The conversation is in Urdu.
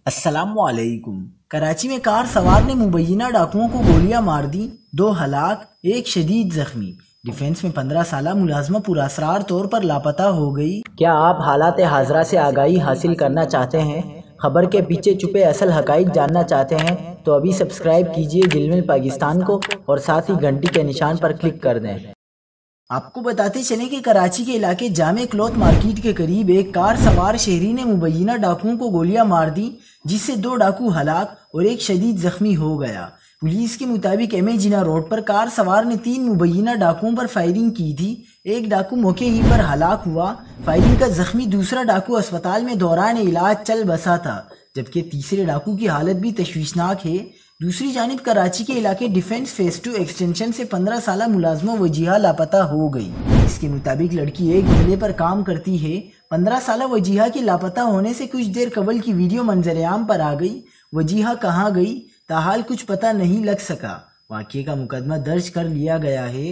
السلام علیکم۔ کراچی میں کار سوار نے مبینہ ڈاکوؤں کو گولیاں مار دی، 2 ہلاک، 1 شدید زخمی۔ ڈیفنس میں 15 سالہ ملازمہ پراسرار طور پر لاپتہ ہو گئی۔ کیا آپ حالات حاضرہ سے آگاہی حاصل کرنا چاہتے ہیں؟ خبر کے پیچھے چھپے اصل حقائق جاننا چاہتے ہیں تو ابھی سبسکرائب کیجئے جلمل پاکستان کو اور ساتھ ہی گھنٹی کے نشان پر کلک کر دیں۔ آپ کو بتاتے چلیں کہ کراچی کے علاقے جامع کلوتھ مارکیٹ کے قریب ایک کار سوار شہری نے مبینہ ڈاکوؤں کو گولیاں مار دی، جس سے 2 ڈاکو ہلاک اور 1 شدید زخمی ہو گیا۔ پولیس کے مطابق ایم اے جناح روڈ پر کار سوار نے 3 مبینہ ڈاکوؤں پر فائرنگ کی تھی۔ ایک ڈاکو موقع ہی پر ہلاک ہوا۔ فائرنگ کا زخمی دوسرا ڈاکو اسپتال میں دوران علاج چل بسا تھا، جبکہ تیسرے ڈاکو کی حالت بھی تشویشناک ہے۔ دوسری جانب کراچی کے علاقے ڈیفنس فیز 2 ایکسٹینشن سے 15 سالہ ملازمہ وجیہہ لاپتہ ہو گئی۔ اس کے مطابق لڑکی ایک بنگلے پر کام کرتی ہے۔ 15 سالہ وجیہہ کے لاپتہ ہونے سے کچھ دیر قبل کی ویڈیو منظر عام پر آ گئی۔ وجیہہ کہاں گئی تاحال کچھ پتہ نہیں لگ سکا۔ واقعے کا مقدمہ درج کر لیا گیا ہے۔